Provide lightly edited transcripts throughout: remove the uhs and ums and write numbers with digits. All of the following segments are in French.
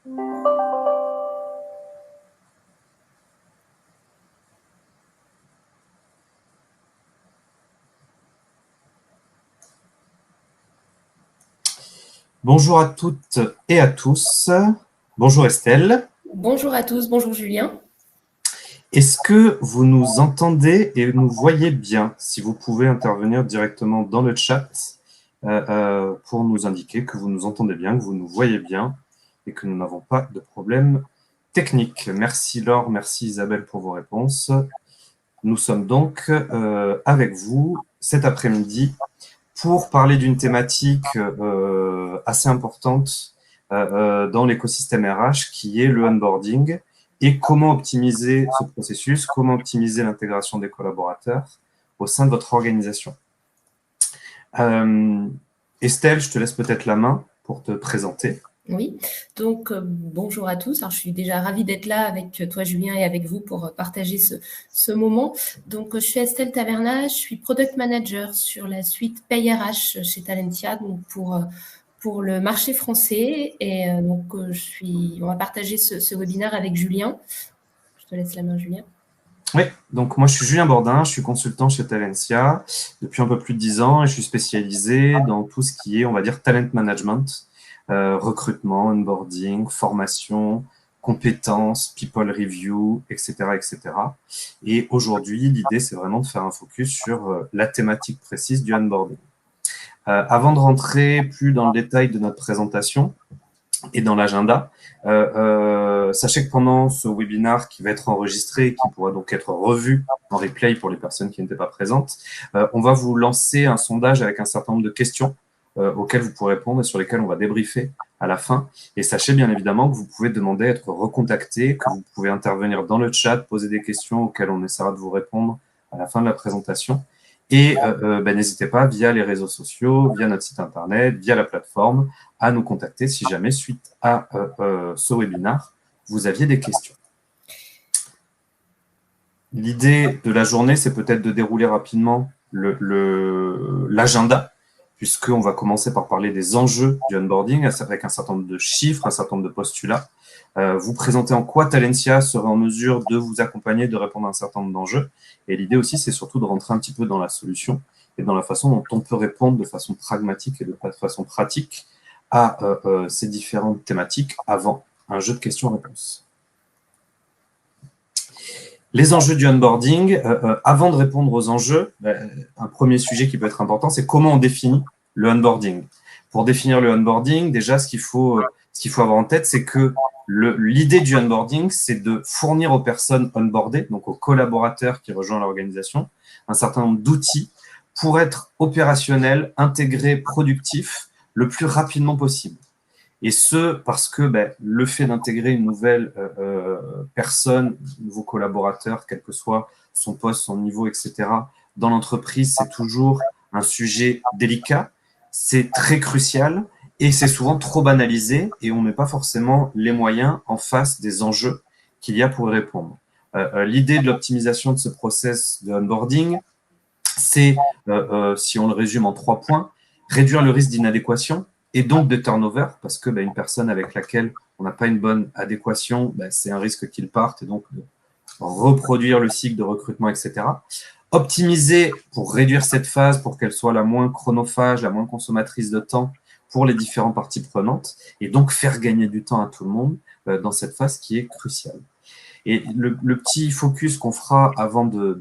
Bonjour à toutes et à tous. Bonjour Estelle. Bonjour à tous, bonjour Julien. Est-ce que vous nous entendez et nous voyez bien? Si vous pouvez intervenir directement dans le chat pour nous indiquer que vous nous entendez bien, que vous nous voyez bien et que nous n'avons pas de problème technique. Merci Laure, merci Isabelle pour vos réponses. Nous sommes donc avec vous cet après-midi pour parler d'une thématique assez importante dans l'écosystème RH qui est le onboarding et comment optimiser ce processus, comment optimiser l'intégration des collaborateurs au sein de votre organisation. Estelle, je te laisse peut-être la main pour te présenter. Oui, donc bonjour à tous. Alors, je suis déjà ravie d'être là avec toi Julien et avec vous pour partager ce moment. Donc je suis Estelle Taverna, je suis Product Manager sur la suite Pay RH chez Talentia donc pour le marché français. Et donc on va partager ce webinaire avec Julien. Je te laisse la main Julien. Oui, donc moi je suis Julien Bordin, je suis consultant chez Talentia depuis un peu plus de 10 ans et je suis spécialisé dans tout ce qui est, on va dire, talent management, recrutement, onboarding, formation, compétences, people review, etc., etc. Et aujourd'hui, l'idée, c'est vraiment de faire un focus sur la thématique précise du onboarding. Avant de rentrer plus dans le détail de notre présentation et dans l'agenda, sachez que pendant ce webinaire qui va être enregistré, qui pourra donc être revu en replay pour les personnes qui n'étaient pas présentes, on va vous lancer un sondage avec un certain nombre de questions auxquelles vous pourrez répondre et sur lesquelles on va débriefer à la fin. Et sachez bien évidemment que vous pouvez demander à être recontacté, que vous pouvez intervenir dans le chat, poser des questions auxquelles on essaiera de vous répondre à la fin de la présentation. Et n'hésitez pas, via les réseaux sociaux, via notre site internet, via la plateforme, à nous contacter si jamais, suite à ce webinaire, vous aviez des questions. L'idée de la journée, c'est peut-être de dérouler rapidement l'agenda, puisqu'on va commencer par parler des enjeux du onboarding, avec un certain nombre de chiffres, un certain nombre de postulats. Vous présenter en quoi Talentia serait en mesure de vous accompagner, de répondre à un certain nombre d'enjeux. Et l'idée aussi, c'est surtout de rentrer un petit peu dans la solution et dans la façon dont on peut répondre de façon pragmatique et de façon pratique à ces différentes thématiques avant un jeu de questions-réponses. Les enjeux du onboarding, avant de répondre aux enjeux, un premier sujet qui peut être important, c'est comment on définit le onboarding. Pour définir le onboarding, déjà, ce qu'il faut avoir en tête, c'est que l'idée du onboarding, c'est de fournir aux personnes onboardées, donc aux collaborateurs qui rejoignent l'organisation, un certain nombre d'outils pour être opérationnels, intégrés, productifs le plus rapidement possible. Et ce, parce que le fait d'intégrer une nouvelle personne, un nouveau collaborateur, quel que soit son poste, son niveau, etc., dans l'entreprise, c'est toujours un sujet délicat, c'est très crucial et c'est souvent trop banalisé et on ne met pas forcément les moyens en face des enjeux qu'il y a pour y répondre. L'idée de l'optimisation de ce process de onboarding, c'est, si on le résume en 3 points, réduire le risque d'inadéquation et donc de turnover, parce que une personne avec laquelle on n'a pas une bonne adéquation, c'est un risque qu'il parte et donc de reproduire le cycle de recrutement, etc. Optimiser pour réduire cette phase, pour qu'elle soit la moins chronophage, la moins consommatrice de temps pour les différentes parties prenantes et donc faire gagner du temps à tout le monde dans cette phase qui est cruciale. Et le petit focus qu'on fera avant de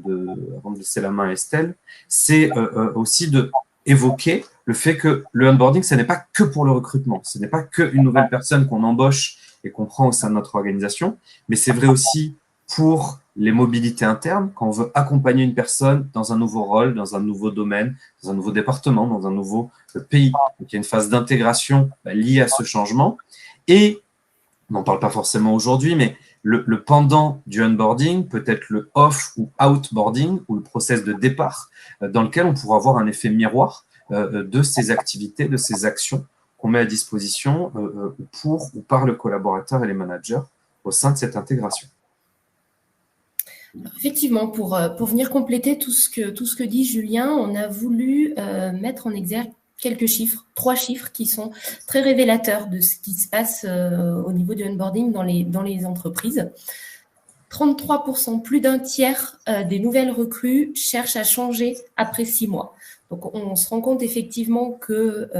laisser la main à Estelle, c'est aussi de évoquer le fait que le onboarding, ce n'est pas que pour le recrutement, ce n'est pas qu'une nouvelle personne qu'on embauche et qu'on prend au sein de notre organisation, mais c'est vrai aussi pour les mobilités internes, quand on veut accompagner une personne dans un nouveau rôle, dans un nouveau domaine, dans un nouveau département, dans un nouveau pays. Donc, il y a une phase d'intégration liée à ce changement. Et on n'en parle pas forcément aujourd'hui, mais le pendant du onboarding peut être le off ou outboarding, ou le process de départ, dans lequel on pourra avoir un effet miroir de ces activités, de ces actions qu'on met à disposition pour ou par le collaborateur et les managers au sein de cette intégration. Alors, effectivement, pour venir compléter tout ce que dit Julien, on a voulu mettre en exergue quelques chiffres, 3 chiffres qui sont très révélateurs de ce qui se passe au niveau du onboarding dans les entreprises. 33%, plus d'un tiers des nouvelles recrues cherchent à changer après 6 mois. Donc, on se rend compte effectivement que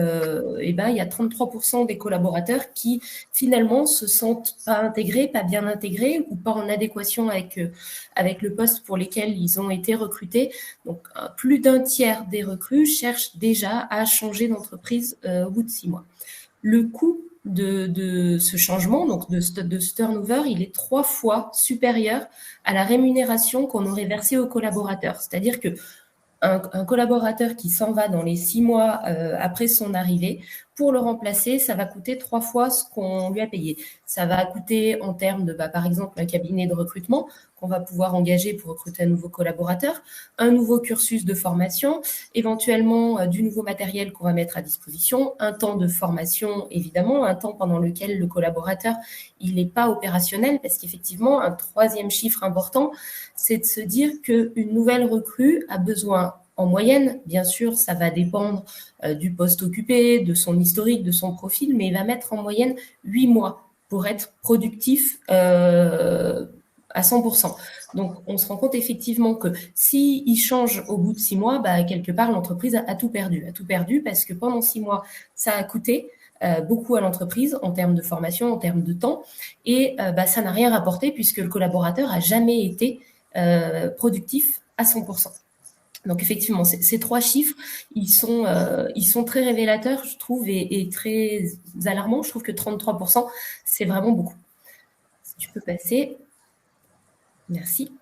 il y a 33% des collaborateurs qui finalement se sentent pas intégrés, pas bien intégrés ou pas en adéquation avec le poste pour lesquels ils ont été recrutés. Donc, plus d'un tiers des recrues cherchent déjà à changer d'entreprise au bout de 6 mois. Le coût de ce changement, donc de ce turnover, il est 3 fois supérieur à la rémunération qu'on aurait versée aux collaborateurs. C'est-à-dire que un collaborateur qui s'en va dans les 6 mois après son arrivée, pour le remplacer, ça va coûter 3 fois ce qu'on lui a payé. Ça va coûter en termes de, par exemple, un cabinet de recrutement qu'on va pouvoir engager pour recruter un nouveau collaborateur, un nouveau cursus de formation, éventuellement du nouveau matériel qu'on va mettre à disposition, un temps de formation, évidemment, un temps pendant lequel le collaborateur, il n'est pas opérationnel, parce qu'effectivement, un troisième chiffre important, c'est de se dire qu'une nouvelle recrue a besoin, en moyenne, bien sûr, ça va dépendre du poste occupé, de son historique, de son profil, mais il va mettre en moyenne 8 mois pour être productif à 100%. Donc, on se rend compte effectivement que s'il change au bout de 6 mois, quelque part, l'entreprise a tout perdu. A tout perdu parce que pendant 6 mois, ça a coûté beaucoup à l'entreprise en termes de formation, en termes de temps, et ça n'a rien rapporté puisque le collaborateur a jamais été productif à 100%. Donc effectivement, ces 3 chiffres, ils sont très révélateurs, je trouve, et très alarmants. Je trouve que 33%, c'est vraiment beaucoup. Si tu peux passer. Merci.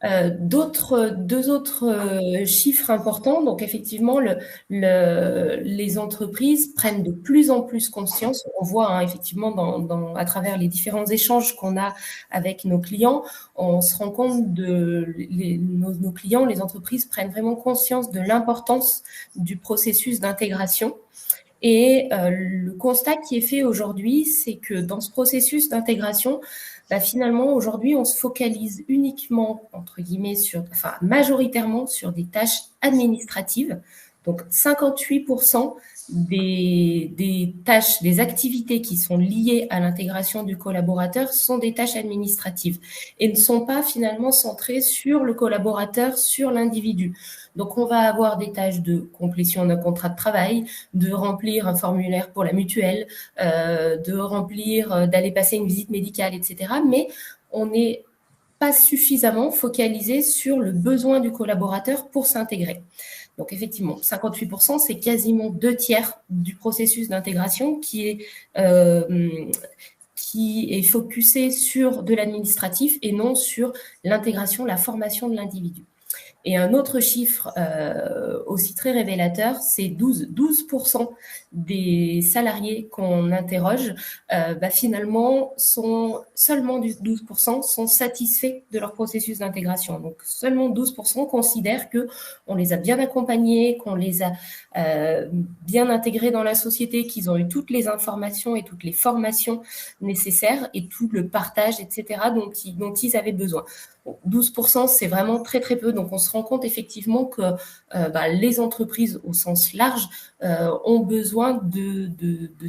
Deux autres chiffres importants. Donc effectivement, les entreprises prennent de plus en plus conscience. On voit effectivement à travers les différents échanges qu'on a avec nos clients, on se rend compte nos clients, les entreprises prennent vraiment conscience de l'importance du processus d'intégration. Et le constat qui est fait aujourd'hui, c'est que dans ce processus d'intégration, finalement, aujourd'hui, on se focalise uniquement, entre guillemets, majoritairement sur des tâches administratives. Donc, 58% des tâches, des activités qui sont liées à l'intégration du collaborateur sont des tâches administratives et ne sont pas finalement centrées sur le collaborateur, sur l'individu. Donc, on va avoir des tâches de complétion d'un contrat de travail, de remplir un formulaire pour la mutuelle, d'aller passer une visite médicale, etc. Mais on n'est pas suffisamment focalisé sur le besoin du collaborateur pour s'intégrer. Donc, effectivement, 58%, c'est quasiment 2 tiers du processus d'intégration qui est focusé sur de l'administratif et non sur l'intégration, la formation de l'individu. Et un autre chiffre aussi très révélateur, c'est 12% des salariés qu'on interroge, finalement, seulement 12% sont satisfaits de leur processus d'intégration. Donc, seulement 12% considèrent qu'on les a bien accompagnés, qu'on les a bien intégrés dans la société, qu'ils ont eu toutes les informations et toutes les formations nécessaires et tout le partage, etc., dont ils avaient besoin. 12%, c'est vraiment très, très peu. Donc, on se rend compte effectivement que les entreprises au sens large ont besoin de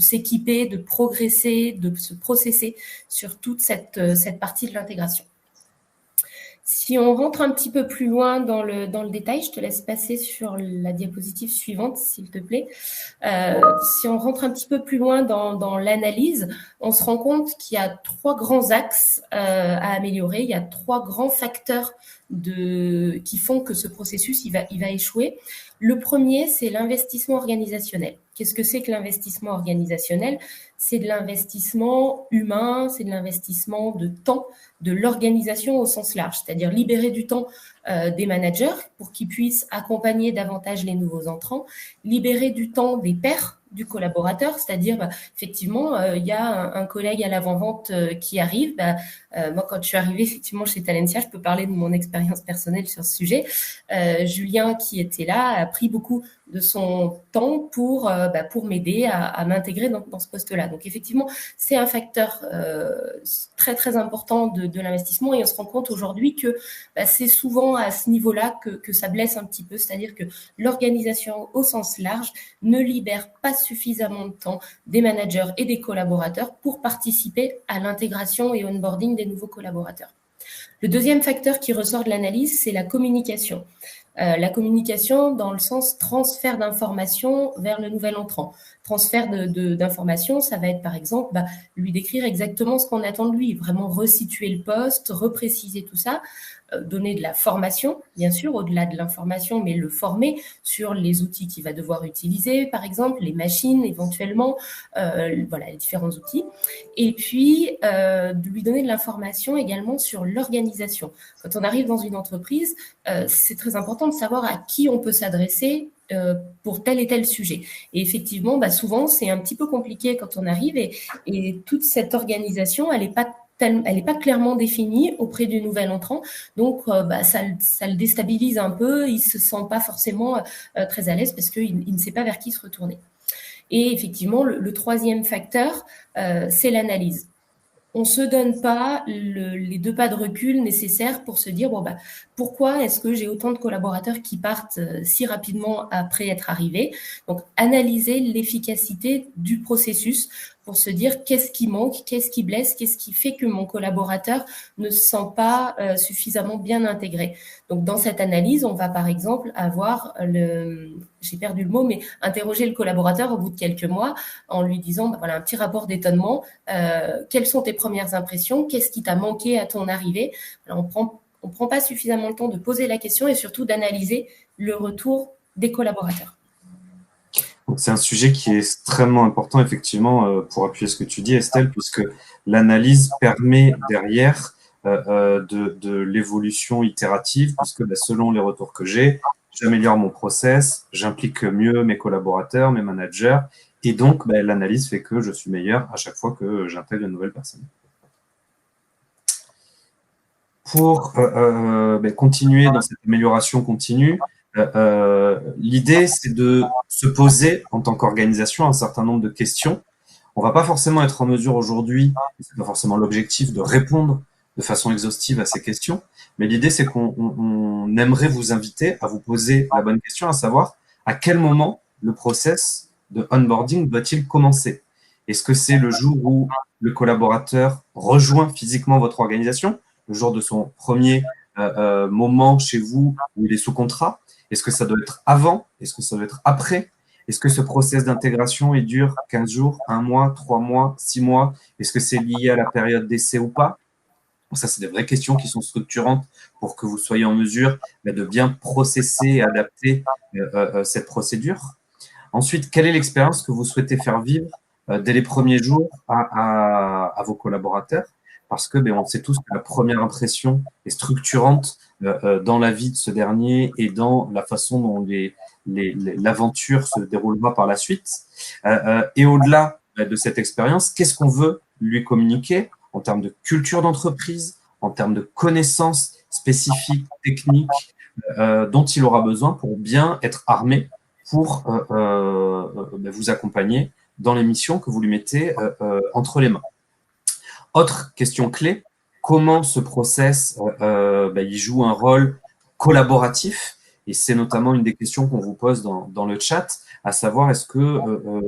s'équiper, de progresser, de se processer sur toute cette partie de l'intégration. Si on rentre un petit peu plus loin dans le détail, je te laisse passer sur la diapositive suivante, s'il te plaît. Si on rentre un petit peu plus loin dans l'analyse, on se rend compte qu'il y a 3 grands axes à améliorer. Il y a 3 grands facteurs qui font que ce processus il va échouer. Le premier, c'est l'investissement organisationnel. Qu'est-ce que c'est que l'investissement organisationnel? C'est de l'investissement humain, c'est de l'investissement de temps, de l'organisation au sens large, c'est-à-dire libérer du temps des managers pour qu'ils puissent accompagner davantage les nouveaux entrants, libérer du temps des pairs du collaborateur, c'est-à-dire effectivement, il y a un collègue à l'avant-vente qui arrive. Moi, quand je suis arrivée effectivement chez Talentia, je peux parler de mon expérience personnelle sur ce sujet. Julien, qui était là, a pris beaucoup de son temps pour m'aider à m'intégrer dans ce poste-là. Donc effectivement, c'est un facteur très très important de l'investissement et on se rend compte aujourd'hui que c'est souvent à ce niveau-là que ça blesse un petit peu, c'est-à-dire que l'organisation au sens large ne libère pas suffisamment de temps des managers et des collaborateurs pour participer à l'intégration et onboarding des nouveaux collaborateurs. Le deuxième facteur qui ressort de l'analyse, c'est la communication. La communication dans le sens transfert d'informations vers le nouvel entrant. Transfert d'informations, ça va être par exemple lui décrire exactement ce qu'on attend de lui, vraiment resituer le poste, repréciser tout ça, donner de la formation, bien sûr, au-delà de l'information, mais le former sur les outils qu'il va devoir utiliser, par exemple, les machines éventuellement, voilà, les différents outils. Et puis, de lui donner de l'information également sur l'organisation. Quand on arrive dans une entreprise, c'est très important de savoir à qui on peut s'adresser pour tel et tel sujet. Et effectivement, souvent, c'est un petit peu compliqué quand on arrive et toute cette organisation, elle n'est pas clairement définie auprès du nouvel entrant. Donc, ça le déstabilise un peu. Il ne se sent pas forcément très à l'aise parce qu'il ne sait pas vers qui se retourner. Et effectivement, le troisième facteur, c'est l'analyse. On ne se donne pas les 2 pas de recul nécessaires pour se dire pourquoi est-ce que j'ai autant de collaborateurs qui partent si rapidement après être arrivés. Donc, analyser l'efficacité du processus pour se dire qu'est-ce qui manque, qu'est-ce qui blesse, qu'est-ce qui fait que mon collaborateur ne se sent pas suffisamment bien intégré. Donc, dans cette analyse, on va par exemple avoir j'ai perdu le mot, mais interroger le collaborateur au bout de quelques mois en lui disant, voilà, un petit rapport d'étonnement, quelles sont tes premières impressions, qu'est-ce qui t'a manqué à ton arrivée. Alors, on prend pas suffisamment le temps de poser la question et surtout d'analyser le retour des collaborateurs. C'est un sujet qui est extrêmement important, effectivement, pour appuyer ce que tu dis, Estelle, puisque l'analyse permet derrière de l'évolution itérative, puisque selon les retours que j'ai, j'améliore mon process, j'implique mieux mes collaborateurs, mes managers, et donc l'analyse fait que je suis meilleur à chaque fois que j'intègre une nouvelle personne. Pour continuer dans cette amélioration continue, l'idée, c'est de se poser en tant qu'organisation un certain nombre de questions. On ne va pas forcément être en mesure aujourd'hui, ce n'est pas forcément l'objectif de répondre de façon exhaustive à ces questions, mais l'idée, c'est qu'on aimerait vous inviter à vous poser la bonne question, à savoir à quel moment le process de onboarding doit-il commencer? Est-ce que c'est le jour où le collaborateur rejoint physiquement votre organisation, le jour de son premier moment chez vous où il est sous contrat? Est-ce que ça doit être avant? Est-ce que ça doit être après? Est-ce que ce process d'intégration il dure 15 jours, 1 mois, 3 mois, 6 mois? Est-ce que c'est lié à la période d'essai ou pas? Ça, c'est des vraies questions qui sont structurantes pour que vous soyez en mesure de bien processer et adapter cette procédure. Ensuite, quelle est l'expérience que vous souhaitez faire vivre dès les premiers jours à vos collaborateurs? Parce que on sait tous que la première impression est structurante dans la vie de ce dernier et dans la façon dont l'aventure se déroulera par la suite. Et au-delà de cette expérience, qu'est-ce qu'on veut lui communiquer en termes de culture d'entreprise, en termes de connaissances spécifiques, techniques, dont il aura besoin pour bien être armé pour vous accompagner dans les missions que vous lui mettez entre les mains. Autre question clé, comment ce process il joue un rôle collaboratif? Et c'est notamment une des questions qu'on vous pose dans le chat, à savoir est-ce que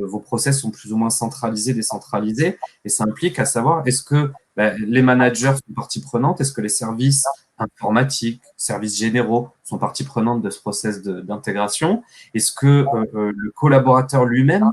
vos process sont plus ou moins centralisés, décentralisés? Et ça implique à savoir est-ce que les managers sont partie prenante? Est-ce que les services informatiques, services généraux sont partie prenante de ce process d'intégration? Est-ce que le collaborateur lui-même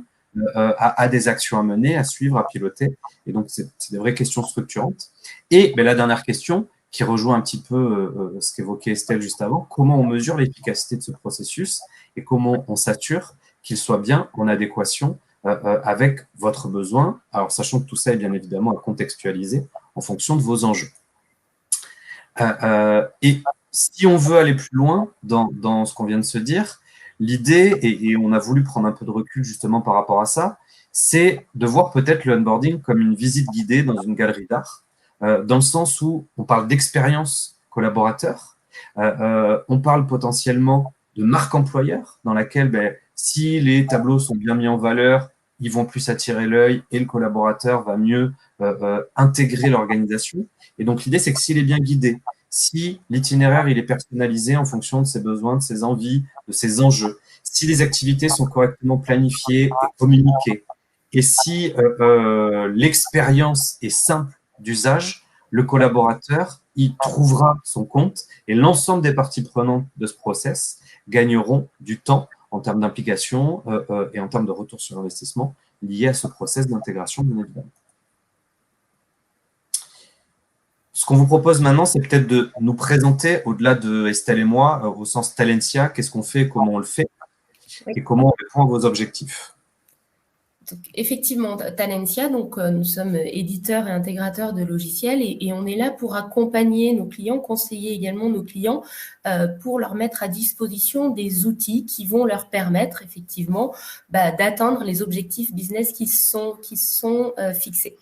a des actions à mener, à suivre, à piloter? Et donc, c'est des vraies questions structurantes. Et la dernière question, qui rejoint un petit peu ce qu'évoquait Estelle juste avant, comment on mesure l'efficacité de ce processus et comment on s'assure qu'il soit bien en adéquation avec votre besoin, alors sachant que tout ça est bien évidemment à contextualiser en fonction de vos enjeux. Et si on veut aller plus loin dans ce qu'on vient de se dire, l'idée, et on a voulu prendre un peu de recul justement par rapport à ça, c'est de voir peut-être le onboarding comme une visite guidée dans une galerie d'art, dans le sens où on parle d'expérience collaborateur, on parle potentiellement de marque employeur, dans laquelle si les tableaux sont bien mis en valeur, ils vont plus attirer l'œil et le collaborateur va mieux intégrer l'organisation. Et donc l'idée, c'est que s'il est bien guidé, si l'itinéraire il est personnalisé en fonction de ses besoins, de ses envies, de ses enjeux, si les activités sont correctement planifiées et communiquées, et si l'expérience est simple d'usage, le collaborateur y trouvera son compte et l'ensemble des parties prenantes de ce process gagneront du temps en termes d'implication et en termes de retour sur investissement lié à ce process d'intégration, bien évidemment. Ce qu'on vous propose maintenant, c'est peut-être de nous présenter, au-delà de Estelle et moi, au sens Talentia, qu'est-ce qu'on fait, comment on le fait, et comment on répond à vos objectifs. Donc, effectivement, Talentia, donc, nous sommes éditeurs et intégrateurs de logiciels et on est là pour accompagner nos clients, conseiller également nos clients pour leur mettre à disposition des outils qui vont leur permettre effectivement d'atteindre les objectifs business qui sont fixés.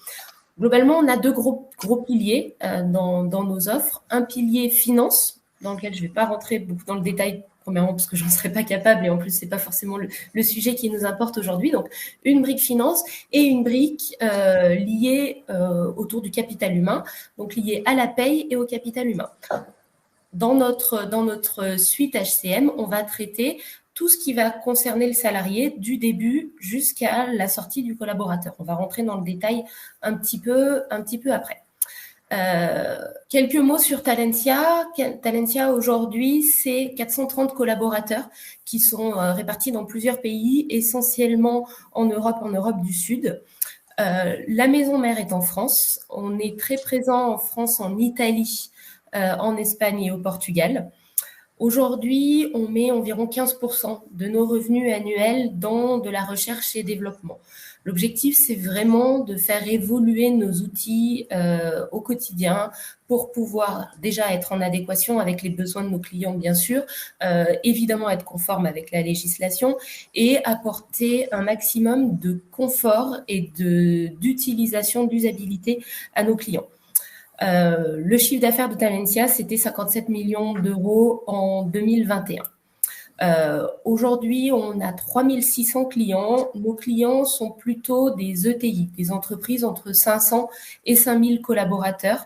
Globalement, on a deux gros piliers dans nos offres. Un pilier finance, dans lequel je ne vais pas rentrer beaucoup dans le détail, premièrement parce que je n'en serais pas capable et en plus, ce n'est pas forcément le sujet qui nous importe aujourd'hui. Donc, une brique finance et une brique liée autour du capital humain, donc liée à la paye et au capital humain. Dans notre suite HCM, on va traiter tout ce qui va concerner le salarié du début jusqu'à la sortie du collaborateur. On va rentrer dans le détail un petit peu après. Quelques mots sur Talentia. Talentia, aujourd'hui, c'est 430 collaborateurs qui sont répartis dans plusieurs pays, essentiellement en Europe du Sud. La maison mère est en France. On est très présent en France, en Italie, en Espagne et au Portugal. Aujourd'hui, on met environ 15% de nos revenus annuels dans de la recherche et développement. L'objectif, c'est vraiment de faire évoluer nos outils au quotidien pour pouvoir déjà être en adéquation avec les besoins de nos clients, bien sûr, évidemment être conforme avec la législation et apporter un maximum de confort et d'utilisation, d'usabilité à nos clients. Le chiffre d'affaires de Talentia, c'était 57 millions d'euros en 2021. Aujourd'hui, on a 3600 clients. Nos clients sont plutôt des ETI, des entreprises entre 500 et 5000 collaborateurs,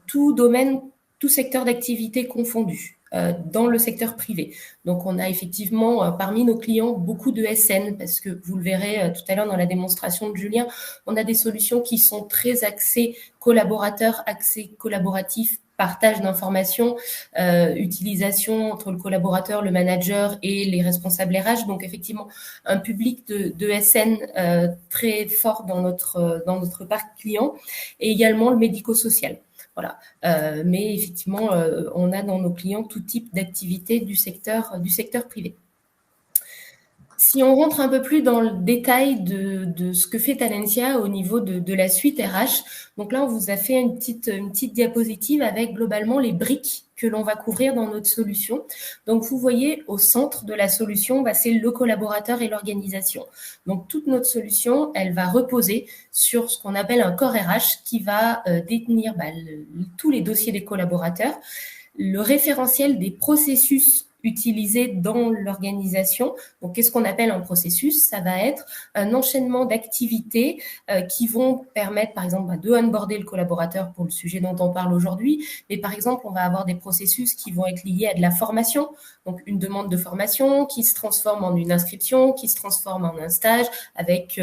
tout domaine, tout secteur d'activité confondu. Dans le secteur privé. Donc, on a effectivement parmi nos clients beaucoup de SN parce que vous le verrez tout à l'heure dans la démonstration de Julien, on a des solutions qui sont très axées collaborateurs, axées collaboratifs, partage d'informations, utilisation entre le collaborateur, le manager et les responsables RH. Donc, effectivement, un public de SN très fort dans notre parc client et également le médico-social. Voilà. Mais effectivement, on a dans nos clients tout type d'activité du secteur privé. Si on rentre un peu plus dans le détail de ce que fait Talentia au niveau de la suite RH, donc là, on vous a fait une petite diapositive avec globalement les briques que l'on va couvrir dans notre solution. Donc, vous voyez, au centre de la solution, c'est le collaborateur et l'organisation. Donc, toute notre solution, elle va reposer sur ce qu'on appelle un corps RH qui va détenir tous les dossiers des collaborateurs, le référentiel des processus utilisés dans l'organisation. Donc, qu'est-ce qu'on appelle un processus? Ça va être un enchaînement d'activités qui vont permettre, par exemple, de onboarder le collaborateur pour le sujet dont on parle aujourd'hui. Mais par exemple, on va avoir des processus qui vont être liés à de la formation. Donc, une demande de formation qui se transforme en une inscription, qui se transforme en un stage avec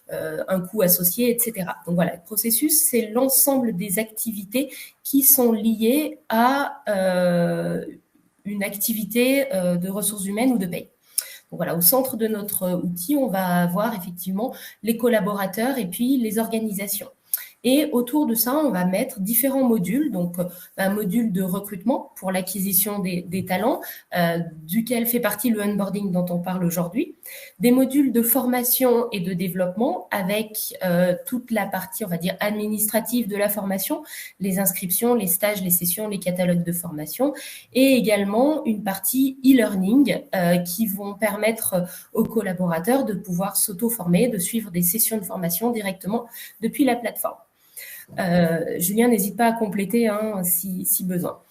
un coût associé, etc. Donc, voilà, le processus, c'est l'ensemble des activités qui sont liées à une activité de ressources humaines ou de paye. Donc voilà, au centre de notre outil, on va avoir effectivement les collaborateurs et puis les organisations. Et autour de ça, on va mettre différents modules. Donc, un module de recrutement pour l'acquisition des talents, duquel fait partie le onboarding dont on parle aujourd'hui. Des modules de formation et de développement avec toute la partie, on va dire, administrative de la formation, les inscriptions, les stages, les sessions, les catalogues de formation. Et également une partie e-learning qui vont permettre aux collaborateurs de pouvoir s'auto-former, de suivre des sessions de formation directement depuis la plateforme. Julien, n'hésite pas à compléter si besoin.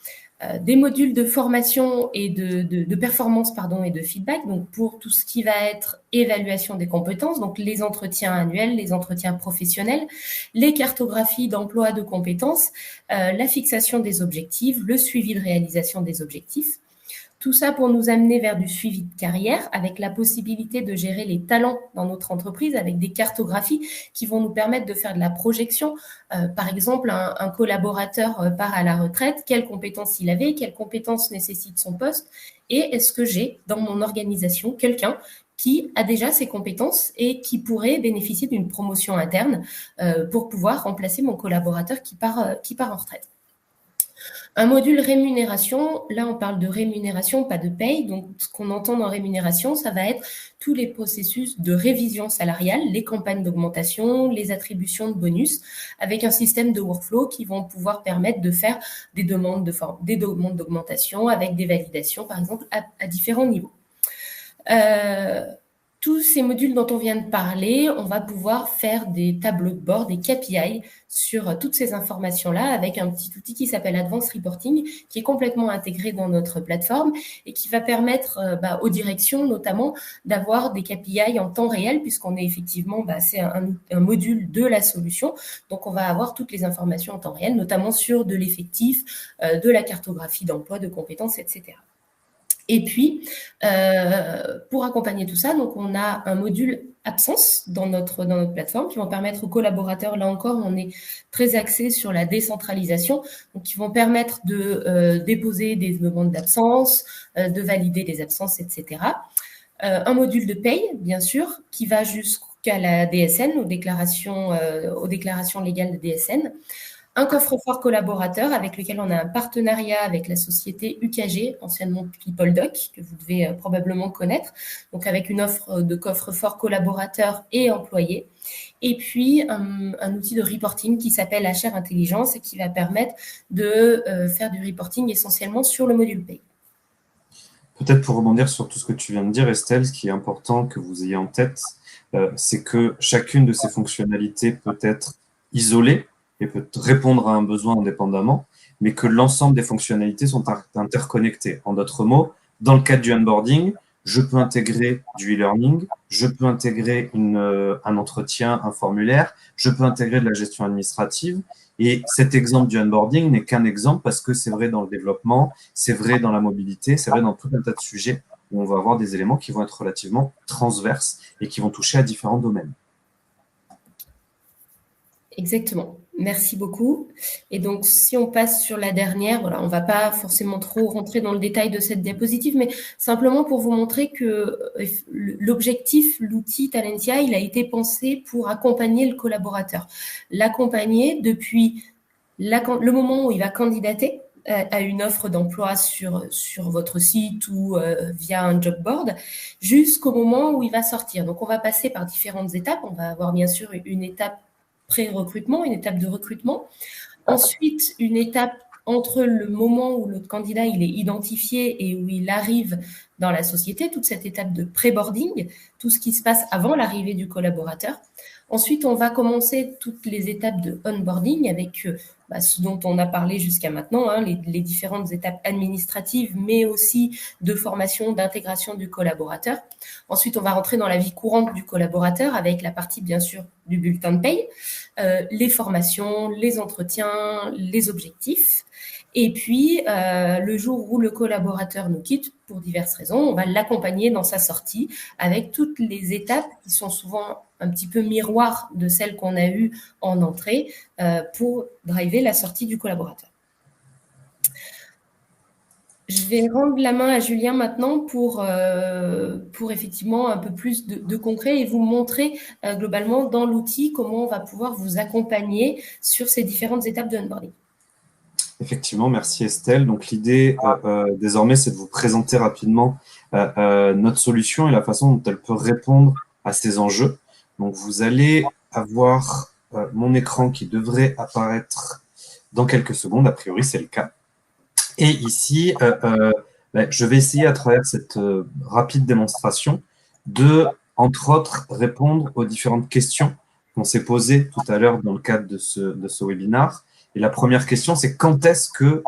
des modules de formation et de performance et de feedback, donc pour tout ce qui va être évaluation des compétences, donc les entretiens annuels, les entretiens professionnels, les cartographies d'emploi de compétences, la fixation des objectifs, le suivi de réalisation des objectifs. Tout ça pour nous amener vers du suivi de carrière avec la possibilité de gérer les talents dans notre entreprise avec des cartographies qui vont nous permettre de faire de la projection. Par exemple, un collaborateur part à la retraite, quelles compétences il avait, quelles compétences nécessite son poste et est-ce que j'ai dans mon organisation quelqu'un qui a déjà ces compétences et qui pourrait bénéficier d'une promotion interne pour pouvoir remplacer mon collaborateur qui part en retraite. Un module rémunération, là on parle de rémunération, pas de paye. Donc ce qu'on entend dans rémunération, ça va être tous les processus de révision salariale, les campagnes d'augmentation, les attributions de bonus, avec un système de workflow qui vont pouvoir permettre de faire des demandes d'augmentation avec des validations, par exemple, à différents niveaux. Tous ces modules dont on vient de parler, on va pouvoir faire des tableaux de bord, des KPI sur toutes ces informations-là avec un petit outil qui s'appelle Advanced Reporting qui est complètement intégré dans notre plateforme et qui va permettre aux directions notamment d'avoir des KPI en temps réel puisqu'on est effectivement, c'est un module de la solution. Donc, on va avoir toutes les informations en temps réel, notamment sur de l'effectif, de la cartographie d'emploi, de compétences, etc. Et puis, pour accompagner tout ça, donc on a un module absence dans notre plateforme qui vont permettre aux collaborateurs, là encore, on est très axé sur la décentralisation, donc qui vont permettre de déposer des demandes d'absence, de valider des absences, etc. Un module de paye, bien sûr, qui va jusqu'à la DSN, aux déclarations légales de DSN. Un coffre-fort collaborateur avec lequel on a un partenariat avec la société UKG, anciennement PeopleDoc, que vous devez probablement connaître, donc avec une offre de coffre-fort collaborateur et employé. Et puis, un outil de reporting qui s'appelle HR Intelligence et qui va permettre de faire du reporting essentiellement sur le module Pay. Peut-être pour rebondir sur tout ce que tu viens de dire, Estelle, ce qui est important que vous ayez en tête, c'est que chacune de ces fonctionnalités peut être isolée et peut répondre à un besoin indépendamment, mais que l'ensemble des fonctionnalités sont interconnectées. En d'autres mots, dans le cadre du onboarding, je peux intégrer du e-learning, je peux intégrer un entretien, un formulaire, je peux intégrer de la gestion administrative. Et cet exemple du onboarding n'est qu'un exemple parce que c'est vrai dans le développement, c'est vrai dans la mobilité, c'est vrai dans tout un tas de sujets où on va avoir des éléments qui vont être relativement transverses et qui vont toucher à différents domaines. Exactement. Merci beaucoup. Et donc, si on passe sur la dernière, voilà, on ne va pas forcément trop rentrer dans le détail de cette diapositive, mais simplement pour vous montrer que l'objectif, l'outil Talentia, il a été pensé pour accompagner le collaborateur. L'accompagner depuis le moment où il va candidater à une offre d'emploi sur votre site ou via un job board, jusqu'au moment où il va sortir. Donc, on va passer par différentes étapes. On va avoir bien sûr une étape pré-recrutement, une étape de recrutement. Ensuite, une étape entre le moment où le candidat il est identifié et où il arrive dans la société, toute cette étape de pré-boarding, tout ce qui se passe avant l'arrivée du collaborateur. Ensuite, on va commencer toutes les étapes de onboarding avec ce dont on a parlé jusqu'à maintenant, les différentes étapes administratives, mais aussi de formation, d'intégration du collaborateur. Ensuite, on va rentrer dans la vie courante du collaborateur avec la partie, bien sûr, du bulletin de paye, les formations, les entretiens, les objectifs. Et puis, le jour où le collaborateur nous quitte, pour diverses raisons, on va l'accompagner dans sa sortie avec toutes les étapes qui sont souvent un petit peu miroir de celles qu'on a eues en entrée pour driver la sortie du collaborateur. Je vais rendre la main à Julien maintenant pour effectivement un peu plus de concret et vous montrer globalement dans l'outil comment on va pouvoir vous accompagner sur ces différentes étapes de onboarding. Effectivement, merci Estelle. Donc l'idée désormais, c'est de vous présenter rapidement notre solution et la façon dont elle peut répondre à ces enjeux. Donc vous allez avoir mon écran qui devrait apparaître dans quelques secondes, a priori c'est le cas. Et ici, je vais essayer à travers cette rapide démonstration de, entre autres, répondre aux différentes questions qu'on s'est posées tout à l'heure dans le cadre de ce webinaire. Et la première question, c'est quand est-ce que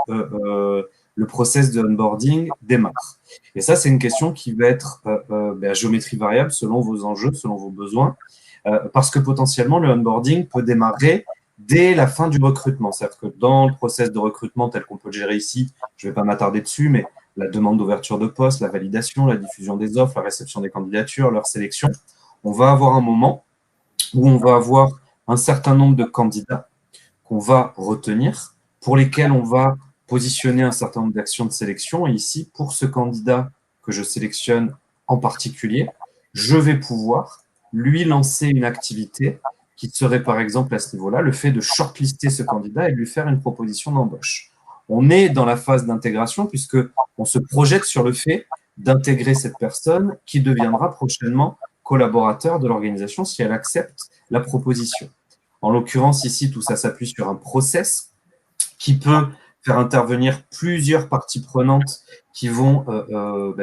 le process de onboarding démarre. Et ça, c'est une question qui va être à géométrie variable selon vos enjeux, selon vos besoins, parce que potentiellement, le onboarding peut démarrer dès la fin du recrutement. C'est-à-dire que dans le process de recrutement tel qu'on peut le gérer ici, je ne vais pas m'attarder dessus, mais la demande d'ouverture de poste, la validation, la diffusion des offres, la réception des candidatures, leur sélection, on va avoir un moment où on va avoir un certain nombre de candidats qu'on va retenir, pour lesquels on va positionner un certain nombre d'actions de sélection. Et ici, pour ce candidat que je sélectionne en particulier, je vais pouvoir lui lancer une activité qui serait par exemple à ce niveau-là, le fait de shortlister ce candidat et de lui faire une proposition d'embauche. On est dans la phase d'intégration puisque on se projette sur le fait d'intégrer cette personne qui deviendra prochainement collaborateur de l'organisation si elle accepte la proposition. En l'occurrence, ici, tout ça s'appuie sur un process qui peut faire intervenir plusieurs parties prenantes qui vont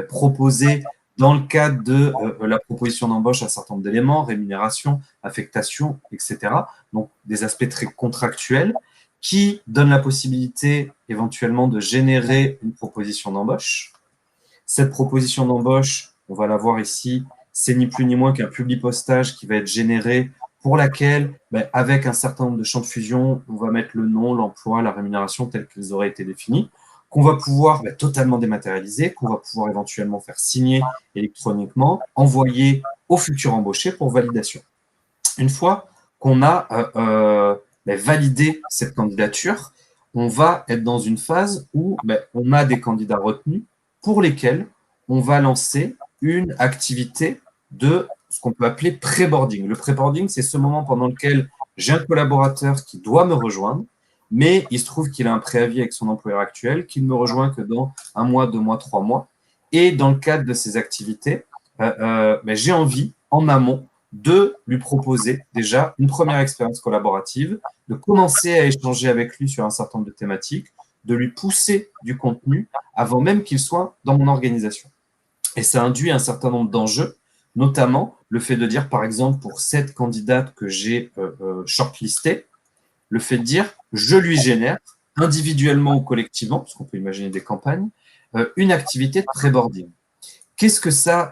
proposer dans le cadre de la proposition d'embauche un certain nombre d'éléments, rémunération, affectation, etc. Donc, des aspects très contractuels qui donnent la possibilité éventuellement de générer une proposition d'embauche. Cette proposition d'embauche, on va la voir ici, c'est ni plus ni moins qu'un publipostage qui va être généré pour laquelle, avec un certain nombre de champs de fusion, on va mettre le nom, l'emploi, la rémunération tels qu'ils auraient été définis, qu'on va pouvoir totalement dématérialiser, qu'on va pouvoir éventuellement faire signer électroniquement, envoyer au futur embauché pour validation. Une fois qu'on a validé cette candidature, on va être dans une phase où on a des candidats retenus pour lesquels on va lancer une activité de ce qu'on peut appeler pré-boarding. Le pré-boarding, c'est ce moment pendant lequel j'ai un collaborateur qui doit me rejoindre, mais il se trouve qu'il a un préavis avec son employeur actuel, qu'il ne me rejoint que dans 1 mois, 2 mois, 3 mois. Et dans le cadre de ces activités, j'ai envie, en amont, de lui proposer déjà une première expérience collaborative, de commencer à échanger avec lui sur un certain nombre de thématiques, de lui pousser du contenu avant même qu'il soit dans mon organisation. Et ça induit un certain nombre d'enjeux, notamment le fait de dire, par exemple, pour cette candidate que j'ai shortlistée, le fait de dire, je lui génère, individuellement ou collectivement, parce qu'on peut imaginer des campagnes, une activité de pré-boarding. Qu'est-ce que ça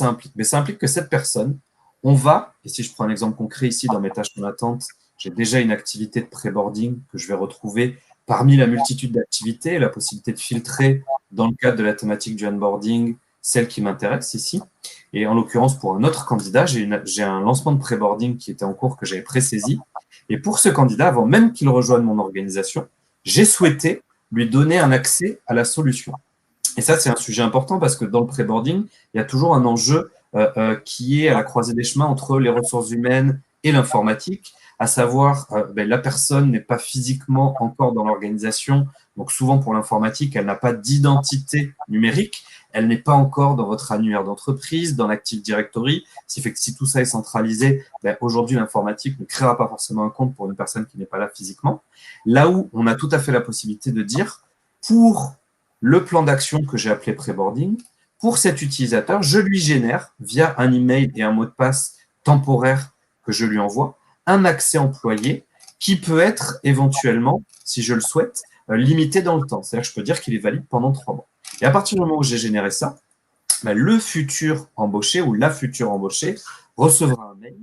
implique? Mais ça implique que cette personne, on va, et si je prends un exemple concret ici dans mes tâches en attente, j'ai déjà une activité de pré-boarding que je vais retrouver parmi la multitude d'activités, la possibilité de filtrer dans le cadre de la thématique du onboarding, celle qui m'intéresse ici. Et en l'occurrence, pour un autre candidat, j'ai un lancement de pré-boarding qui était en cours que j'avais pré-saisi. Et pour ce candidat, avant même qu'il rejoigne mon organisation, j'ai souhaité lui donner un accès à la solution. Et ça, c'est un sujet important parce que dans le pré-boarding, il y a toujours un enjeu qui est à la croisée des chemins entre les ressources humaines et l'informatique, à savoir la personne n'est pas physiquement encore dans l'organisation, donc souvent pour l'informatique, elle n'a pas d'identité numérique, elle n'est pas encore dans votre annuaire d'entreprise, dans l'Active Directory, ce qui fait que si tout ça est centralisé, aujourd'hui l'informatique ne créera pas forcément un compte pour une personne qui n'est pas là physiquement. Là où on a tout à fait la possibilité de dire, pour le plan d'action que j'ai appelé pré-boarding, pour cet utilisateur, je lui génère, via un email et un mot de passe temporaire que je lui envoie, un accès employé qui peut être éventuellement, si je le souhaite, limité dans le temps. C'est-à-dire que je peux dire qu'il est valide pendant 3 mois. Et à partir du moment où j'ai généré ça, le futur embauché ou la future embauchée recevra un mail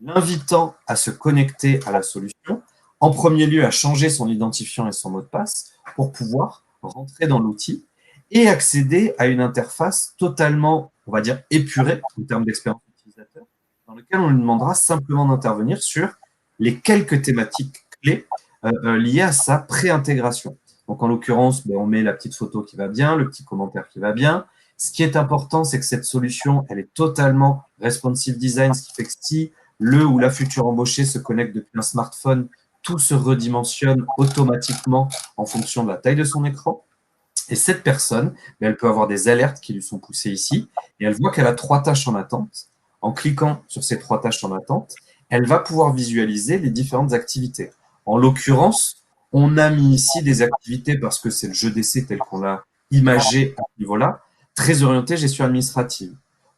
l'invitant à se connecter à la solution, en premier lieu à changer son identifiant et son mot de passe pour pouvoir rentrer dans l'outil et accéder à une interface totalement, on va dire, épurée en termes d'expérience utilisateur, dans lequel on lui demandera simplement d'intervenir sur les quelques thématiques clés liées à sa pré-intégration. Donc, en l'occurrence, on met la petite photo qui va bien, le petit commentaire qui va bien. Ce qui est important, c'est que cette solution, elle est totalement responsive design, ce qui fait que si le ou la future embauchée se connecte depuis un smartphone, tout se redimensionne automatiquement en fonction de la taille de son écran. Et cette personne, elle peut avoir des alertes qui lui sont poussées ici, et elle voit qu'elle a 3 tâches en attente. En cliquant sur ces 3 tâches en attente, elle va pouvoir visualiser les différentes activités. En l'occurrence, on a mis ici des activités, parce que c'est le jeu d'essai tel qu'on l'a imagé à ce niveau-là, très orienté gestion administrative.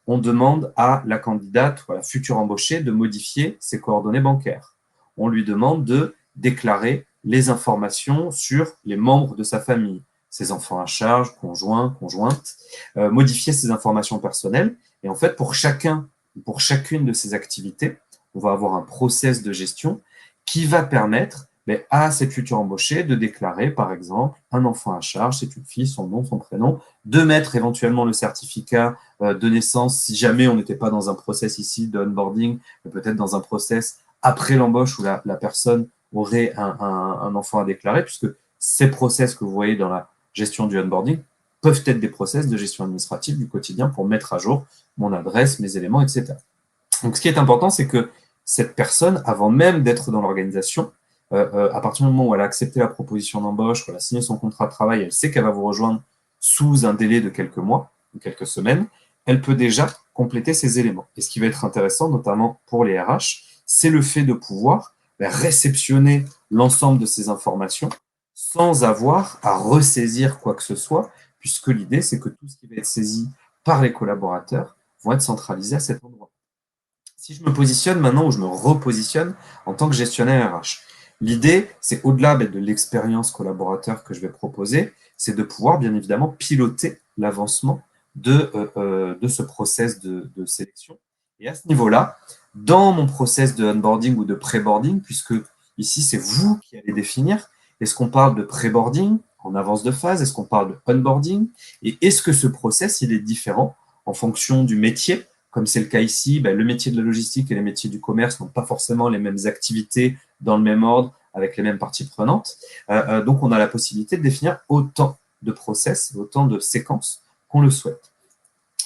On demande à la candidate ou à la future embauchée de modifier ses coordonnées bancaires. On lui demande de déclarer les informations sur les membres de sa famille, ses enfants à charge, conjoint, conjointe, modifier ses informations personnelles. Et en fait, pour chacune de ces activités, on va avoir un process de gestion qui va permettre à cette future embauchée de déclarer, par exemple, un enfant à charge, c'est une fille, son nom, son prénom, de mettre éventuellement le certificat de naissance, si jamais on n'était pas dans un process ici de onboarding, mais peut-être dans un process après l'embauche où la personne aurait un enfant à déclarer, puisque ces process que vous voyez dans la gestion du onboarding peuvent être des process de gestion administrative du quotidien pour mettre à jour mon adresse, mes éléments, etc. Donc, ce qui est important, c'est que cette personne, avant même d'être dans l'organisation, à partir du moment où elle a accepté la proposition d'embauche, qu'elle a signé son contrat de travail, elle sait qu'elle va vous rejoindre sous un délai de quelques mois ou quelques semaines, elle peut déjà compléter ces éléments. Et ce qui va être intéressant, notamment pour les RH, c'est le fait de pouvoir réceptionner l'ensemble de ces informations sans avoir à ressaisir quoi que ce soit, puisque l'idée, c'est que tout ce qui va être saisi par les collaborateurs vont être centralisés à cet endroit. Si je me positionne maintenant ou je me repositionne en tant que gestionnaire RH, l'idée, c'est au-delà de l'expérience collaborateur que je vais proposer, c'est de pouvoir bien évidemment piloter l'avancement de ce process de sélection. Et à ce niveau-là, dans mon process de onboarding ou de pré-boarding, puisque ici, c'est vous qui allez définir, est-ce qu'on parle de pré-boarding en avance de phase, est-ce qu'on parle de onboarding, et est-ce que ce process, il est différent en fonction du métier? Comme c'est le cas ici, le métier de la logistique et les métiers du commerce n'ont pas forcément les mêmes activités dans le même ordre, avec les mêmes parties prenantes. Donc, on a la possibilité de définir autant de process, autant de séquences qu'on le souhaite.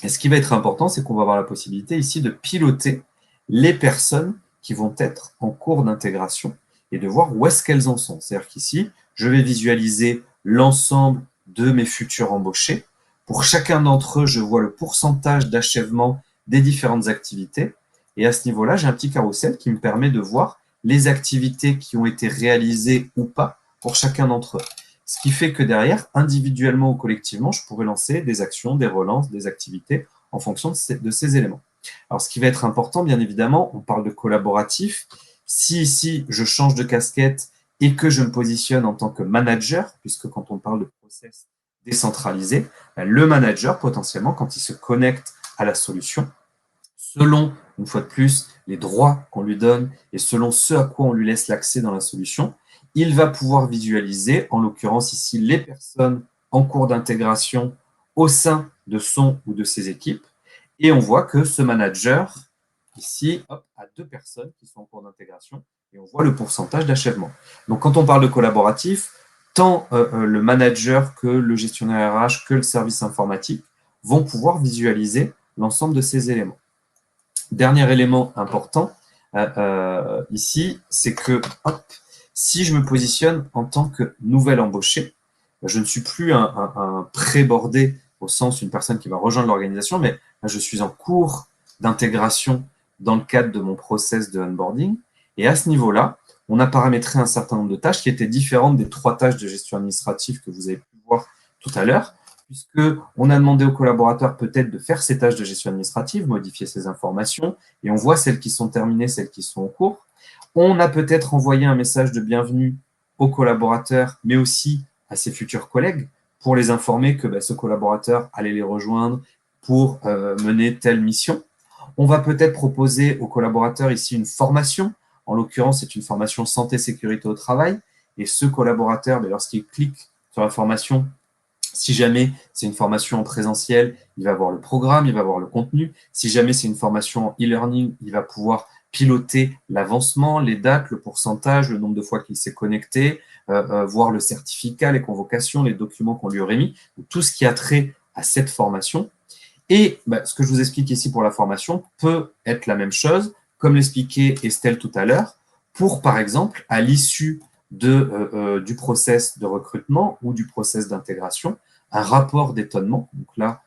Et ce qui va être important, c'est qu'on va avoir la possibilité ici de piloter les personnes qui vont être en cours d'intégration et de voir où est-ce qu'elles en sont. C'est-à-dire qu'ici, je vais visualiser l'ensemble de mes futurs embauchés. Pour chacun d'entre eux, je vois le pourcentage d'achèvement des différentes activités. Et à ce niveau-là, j'ai un petit carrousel qui me permet de voir les activités qui ont été réalisées ou pas pour chacun d'entre eux. Ce qui fait que derrière, individuellement ou collectivement, je pourrais lancer des actions, des relances, des activités en fonction de ces éléments. Alors, ce qui va être important, bien évidemment, on parle de collaboratif. Si ici, je change de casquette et que je me positionne en tant que manager, puisque quand on parle de process décentralisé, le manager, potentiellement, quand il se connecte à la solution, selon, une fois de plus, les droits qu'on lui donne et selon ce à quoi on lui laisse l'accès dans la solution, il va pouvoir visualiser, en l'occurrence ici, les personnes en cours d'intégration au sein de son ou de ses équipes. Et on voit que ce manager, ici, a 2 personnes qui sont en cours d'intégration et on voit le pourcentage d'achèvement. Donc, quand on parle de collaboratif, tant le manager que le gestionnaire RH que le service informatique vont pouvoir visualiser l'ensemble de ces éléments. Dernier élément important ici, c'est que si je me positionne en tant que nouvel embauché, je ne suis plus un pré-bordé au sens une personne qui va rejoindre l'organisation, mais je suis en cours d'intégration dans le cadre de mon process de onboarding. Et à ce niveau-là, on a paramétré un certain nombre de tâches qui étaient différentes des 3 tâches de gestion administrative que vous avez pu voir tout à l'heure, puisqu'on a demandé aux collaborateurs peut-être de faire ces tâches de gestion administrative, modifier ces informations, et on voit celles qui sont terminées, celles qui sont en cours. On a peut-être envoyé un message de bienvenue aux collaborateurs, mais aussi à ses futurs collègues, pour les informer que ce collaborateur allait les rejoindre pour mener telle mission. On va peut-être proposer aux collaborateurs ici une formation. En l'occurrence, c'est une formation santé-sécurité au travail. Et ce collaborateur, lorsqu'il clique sur la formation, si jamais c'est une formation en présentiel, il va voir le programme, il va voir le contenu. Si jamais c'est une formation en e-learning, il va pouvoir piloter l'avancement, les dates, le pourcentage, le nombre de fois qu'il s'est connecté, voir le certificat, les convocations, les documents qu'on lui aurait mis, tout ce qui a trait à cette formation. Et ce que je vous explique ici pour la formation peut être la même chose, comme l'expliquait Estelle tout à l'heure, pour, par exemple, à l'issue du process de recrutement ou du process d'intégration, un rapport d'étonnement, donc là,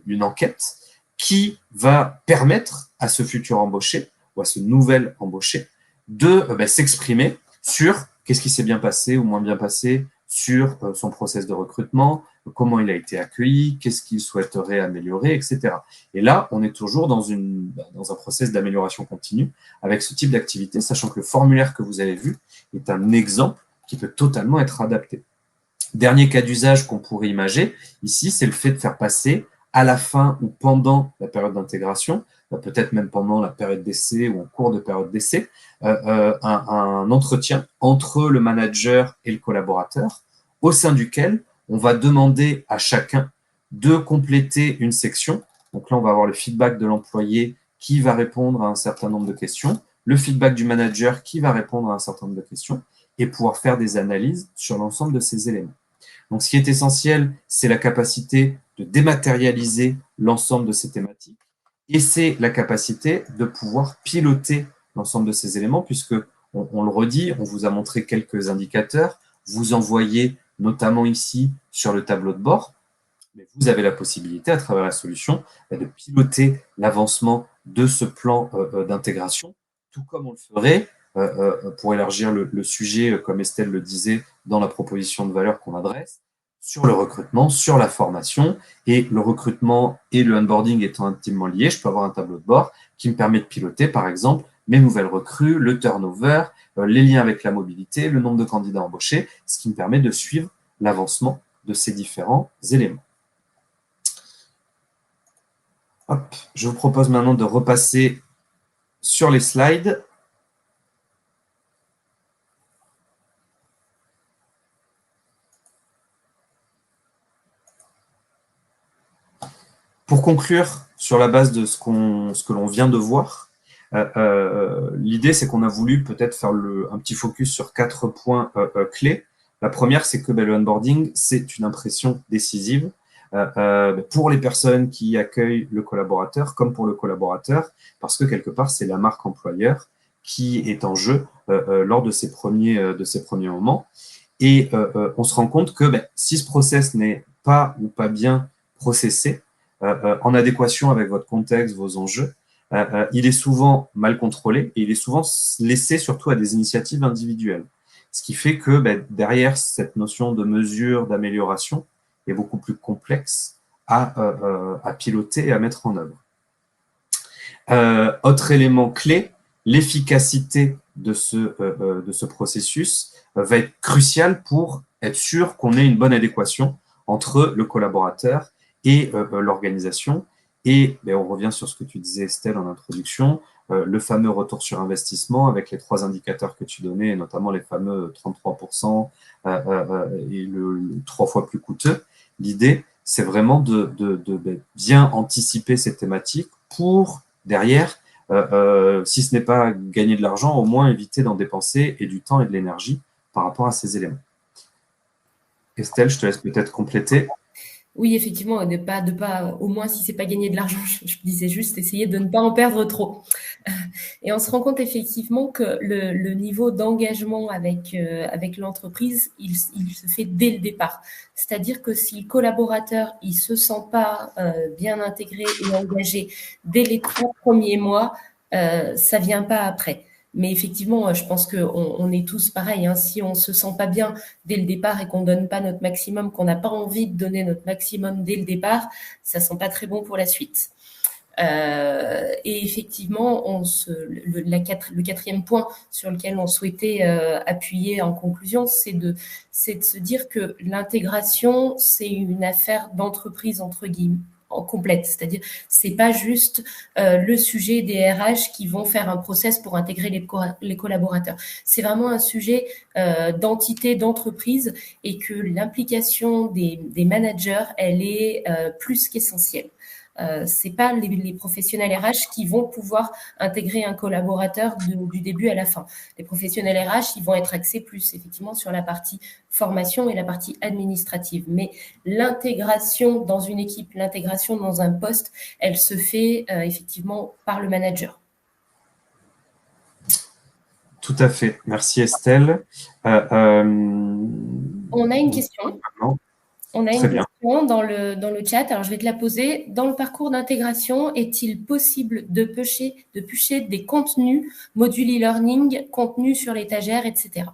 une enquête, qui va permettre à ce futur embauché ou à ce nouvel embauché de s'exprimer sur qu'est-ce qui s'est bien passé ou moins bien passé sur son process de recrutement, comment il a été accueilli, qu'est-ce qu'il souhaiterait améliorer, etc. Et là, on est toujours dans un process d'amélioration continue avec ce type d'activité, sachant que le formulaire que vous avez vu est un exemple qui peut totalement être adapté. Dernier cas d'usage qu'on pourrait imager ici, c'est le fait de faire passer à la fin ou pendant la période d'intégration, peut-être même pendant la période d'essai ou en cours de période d'essai, un entretien entre le manager et le collaborateur, au sein duquel on va demander à chacun de compléter une section. Donc là, on va avoir le feedback de l'employé qui va répondre à un certain nombre de questions, le feedback du manager qui va répondre à un certain nombre de questions, et pouvoir faire des analyses sur l'ensemble de ces éléments. Donc, ce qui est essentiel, c'est la capacité de dématérialiser l'ensemble de ces thématiques et c'est la capacité de pouvoir piloter l'ensemble de ces éléments puisque, on le redit, on vous a montré quelques indicateurs, vous envoyez notamment ici sur le tableau de bord, mais vous avez la possibilité, à travers la solution, de piloter l'avancement de ce plan d'intégration, tout comme on le ferait pour élargir le sujet, comme Estelle le disait, dans la proposition de valeur qu'on adresse, sur le recrutement, sur la formation, et le recrutement et le onboarding étant intimement liés, je peux avoir un tableau de bord qui me permet de piloter, par exemple, mes nouvelles recrues, le turnover, les liens avec la mobilité, le nombre de candidats embauchés, ce qui me permet de suivre l'avancement de ces différents éléments. Hop, je vous propose maintenant de repasser sur les slides. Pour conclure, sur la base de ce que l'on vient de voir, l'idée, c'est qu'on a voulu peut-être faire un petit focus sur 4 points clés. La première, c'est que le onboarding, c'est une impression décisive pour les personnes qui accueillent le collaborateur comme pour le collaborateur, parce que quelque part, c'est la marque employeur qui est en jeu lors de ces premiers moments. Et on se rend compte que si ce process n'est pas ou pas bien processé, en adéquation avec votre contexte, vos enjeux, il est souvent mal contrôlé et il est souvent laissé surtout à des initiatives individuelles. Ce qui fait que derrière cette notion de mesure, d'amélioration, est beaucoup plus complexe à piloter et à mettre en œuvre. Autre élément clé, l'efficacité de ce processus va être cruciale pour être sûr qu'on ait une bonne adéquation entre le collaborateur et l'organisation. Et on revient sur ce que tu disais, Estelle, en introduction, le fameux retour sur investissement avec les 3 indicateurs que tu donnais, et notamment les fameux 33% et le 3 fois plus coûteux. L'idée, c'est vraiment de bien anticiper ces thématiques pour, derrière, si ce n'est pas gagner de l'argent, au moins éviter d'en dépenser et du temps et de l'énergie par rapport à ces éléments. Estelle, je te laisse peut-être compléter. Oui, effectivement, de pas, au moins si c'est pas gagner de l'argent, je disais juste essayer de ne pas en perdre trop. Et on se rend compte effectivement que le niveau d'engagement avec l'entreprise, il se fait dès le départ. C'est-à-dire que si le collaborateur il se sent pas bien intégré et engagé dès les 3 premiers mois, ça vient pas après. Mais effectivement, je pense qu'on est tous pareils. Hein. Si on se sent pas bien dès le départ et qu'on donne pas notre maximum, qu'on n'a pas envie de donner notre maximum dès le départ, ça sent pas très bon pour la suite. Et effectivement, le 4e point sur lequel on souhaitait appuyer en conclusion, c'est de se dire que l'intégration, c'est une affaire d'entreprise entre guillemets en complète, c'est-à-dire c'est pas juste le sujet des RH qui vont faire un process pour intégrer les collaborateurs. C'est vraiment un sujet d'entité, d'entreprise, et que l'implication des managers, elle est plus qu'essentielle. C'est pas les professionnels RH qui vont pouvoir intégrer un collaborateur du début à la fin. Les professionnels RH, ils vont être axés plus effectivement sur la partie formation et la partie administrative. Mais l'intégration dans une équipe, l'intégration dans un poste, elle se fait effectivement par le manager. Tout à fait. Merci Estelle. On a une question. On a une question dans le chat. Alors, je vais te la poser. Dans le parcours d'intégration, est-il possible de piocher des contenus, modules e-learning, contenus sur l'étagère, etc.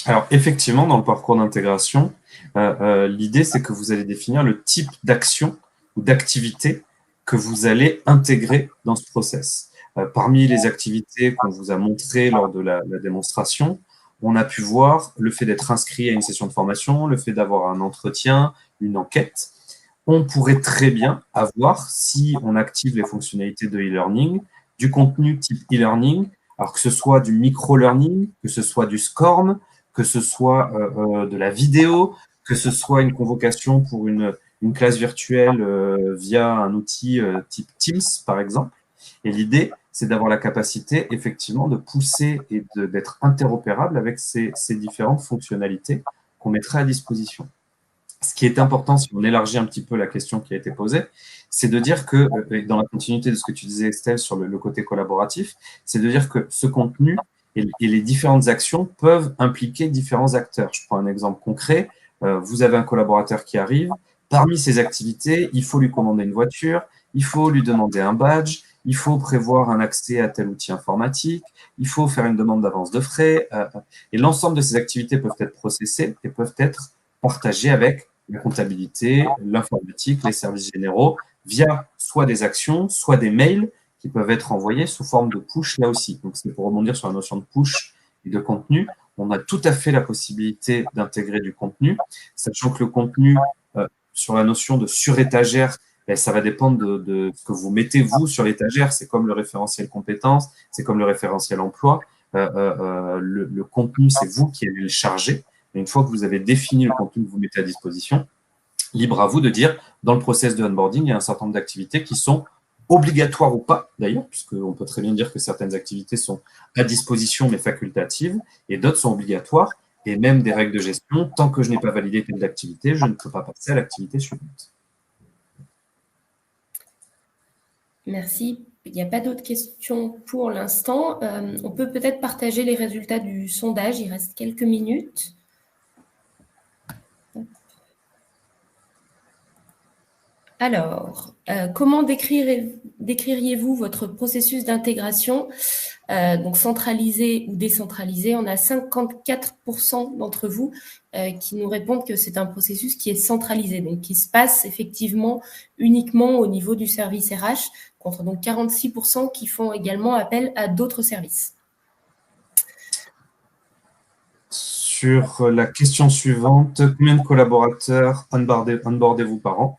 Alors, effectivement, dans le parcours d'intégration, l'idée, c'est que vous allez définir le type d'action ou d'activité que vous allez intégrer dans ce process. Parmi les activités qu'on vous a montrées lors de la démonstration, on a pu voir le fait d'être inscrit à une session de formation, le fait d'avoir un entretien, une enquête. On pourrait très bien avoir, si on active les fonctionnalités de e-learning, du contenu type e-learning, alors que ce soit du micro-learning, que ce soit du SCORM, que ce soit de la vidéo, que ce soit une convocation pour une classe virtuelle via un outil type Teams, par exemple. Et l'idée, c'est d'avoir la capacité, effectivement, de pousser et d'être interopérable avec ces différentes fonctionnalités qu'on mettrait à disposition. Ce qui est important, si on élargit un petit peu la question qui a été posée, c'est de dire que, dans la continuité de ce que tu disais, Estelle, sur le côté collaboratif, c'est de dire que ce contenu et les différentes actions peuvent impliquer différents acteurs. Je prends un exemple concret. Vous avez un collaborateur qui arrive. Parmi ses activités, il faut lui commander une voiture, il faut lui demander un badge, il faut prévoir un accès à tel outil informatique, il faut faire une demande d'avance de frais. Et l'ensemble de ces activités peuvent être processées et peuvent être partagées avec la comptabilité, l'informatique, les services généraux, via soit des actions, soit des mails qui peuvent être envoyés sous forme de push là aussi. Donc, c'est pour rebondir sur la notion de push et de contenu. On a tout à fait la possibilité d'intégrer du contenu, sachant que le contenu, sur la notion de surétagère, ça va dépendre de ce que vous mettez, vous, sur l'étagère. C'est comme le référentiel compétences, c'est comme le référentiel emploi. Le contenu, c'est vous qui allez le charger. Et une fois que vous avez défini le contenu que vous mettez à disposition, libre à vous de dire, dans le process de onboarding, il y a un certain nombre d'activités qui sont obligatoires ou pas, d'ailleurs, puisqu'on peut très bien dire que certaines activités sont à disposition mais facultatives, et d'autres sont obligatoires, et même des règles de gestion. Tant que je n'ai pas validé telle activité, je ne peux pas passer à l'activité suivante. Merci. Il n'y a pas d'autres questions pour l'instant. On peut peut-être partager les résultats du sondage. Il reste quelques minutes. Alors, comment décririez-vous votre processus d'intégration, donc centralisé ou décentralisé? On a 54% d'entre vous qui nous répondent que c'est un processus qui est centralisé, donc qui se passe effectivement uniquement au niveau du service RH, contre donc 46% qui font également appel à d'autres services. Sur la question suivante, combien de collaborateurs onboardez-vous par an?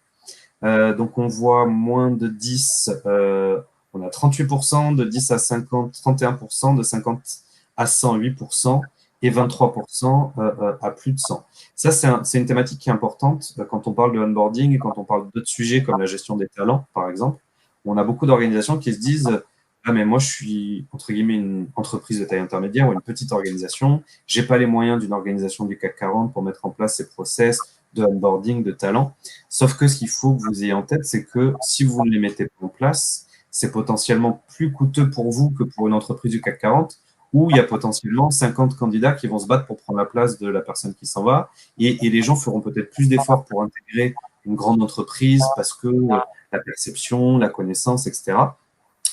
Donc, on voit moins de 10, on a 38%, de 10 à 50, 31%, de 50 à 100, 8%, et 23% à plus de 100. Ça, c'est une thématique qui est importante quand on parle de onboarding et quand on parle d'autres sujets comme la gestion des talents, par exemple. On a beaucoup d'organisations qui se disent « Ah, mais moi, je suis, entre guillemets, une entreprise de taille intermédiaire ou une petite organisation. J'ai pas les moyens d'une organisation du CAC 40 pour mettre en place ces process de onboarding, de talent. » Sauf que ce qu'il faut que vous ayez en tête, c'est que si vous ne les mettez pas en place, c'est potentiellement plus coûteux pour vous que pour une entreprise du CAC 40, où il y a potentiellement 50 candidats qui vont se battre pour prendre la place de la personne qui s'en va. Et les gens feront peut-être plus d'efforts pour intégrer une grande entreprise parce que la perception, la connaissance, etc.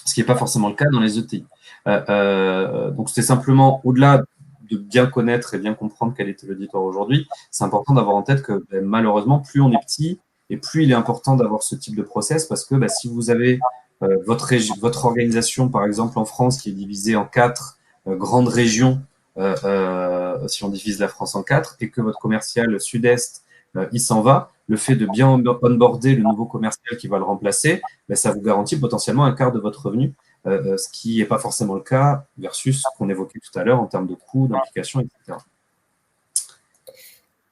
Ce qui n'est pas forcément le cas dans les ETI. Donc, c'est simplement, au-delà de bien connaître et bien comprendre quel était l'auditoire aujourd'hui, c'est important d'avoir en tête que malheureusement, plus on est petit et plus il est important d'avoir ce type de process parce que si vous avez votre organisation, par exemple en France, qui est divisée en 4 grandes régions, si on divise la France en 4, et que votre commercial sud-est, il s'en va, le fait de bien onboarder le nouveau commercial qui va le remplacer, ça vous garantit potentiellement un quart de votre revenu, ce qui n'est pas forcément le cas versus ce qu'on évoquait tout à l'heure en termes de coûts, d'implication, etc.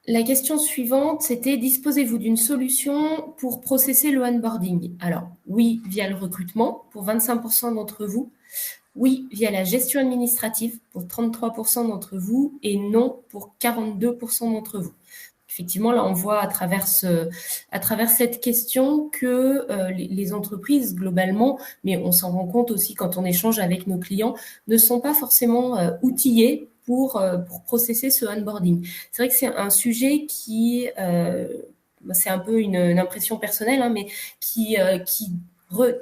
La question suivante, c'était: disposez-vous d'une solution pour processer le onboarding? Alors, oui, via le recrutement, pour 25% d'entre vous. Oui, via la gestion administrative, pour 33% d'entre vous. Et non, pour 42% d'entre vous. Effectivement, là, on voit à travers cette question que les entreprises, globalement, mais on s'en rend compte aussi quand on échange avec nos clients, ne sont pas forcément outillés pour processer ce onboarding. C'est vrai que c'est un sujet qui, c'est un peu une impression personnelle, hein, mais qui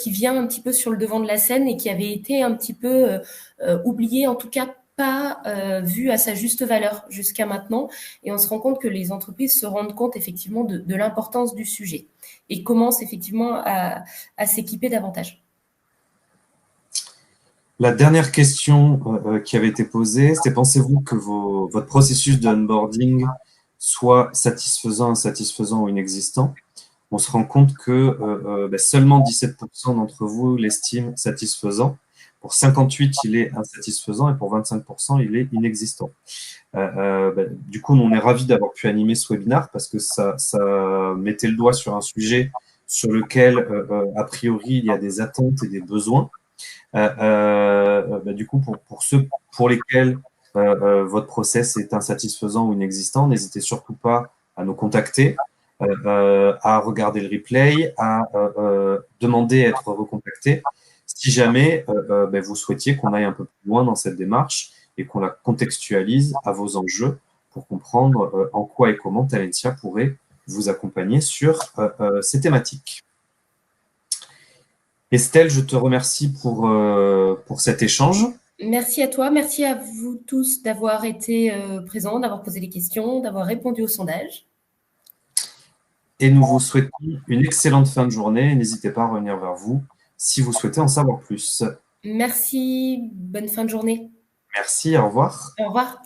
vient un petit peu sur le devant de la scène et qui avait été un petit peu oublié, en tout cas pas vu à sa juste valeur jusqu'à maintenant. Et on se rend compte que les entreprises se rendent compte effectivement de l'importance du sujet et commencent effectivement à s'équiper davantage. La dernière question qui avait été posée, c'était pensez-vous que votre processus de onboarding soit satisfaisant, insatisfaisant ou inexistant? On se rend compte que seulement 17% d'entre vous l'estiment satisfaisant. Pour 58, il est insatisfaisant et pour 25%, il est inexistant. Du coup, on est ravis d'avoir pu animer ce webinaire parce que ça mettait le doigt sur un sujet sur lequel, a priori, il y a des attentes et des besoins. Du coup, pour ceux pour lesquels votre process est insatisfaisant ou inexistant, n'hésitez surtout pas à nous contacter, à regarder le replay, à demander à être recontacté si jamais vous souhaitiez qu'on aille un peu plus loin dans cette démarche et qu'on la contextualise à vos enjeux pour comprendre en quoi et comment Talentia pourrait vous accompagner sur ces thématiques. Estelle, je te remercie pour cet échange. Merci à toi, merci à vous tous d'avoir été présents, d'avoir posé des questions, d'avoir répondu au sondage. Et nous vous souhaitons une excellente fin de journée. N'hésitez pas à revenir vers vous si vous souhaitez en savoir plus. Merci, bonne fin de journée. Merci, au revoir. Au revoir.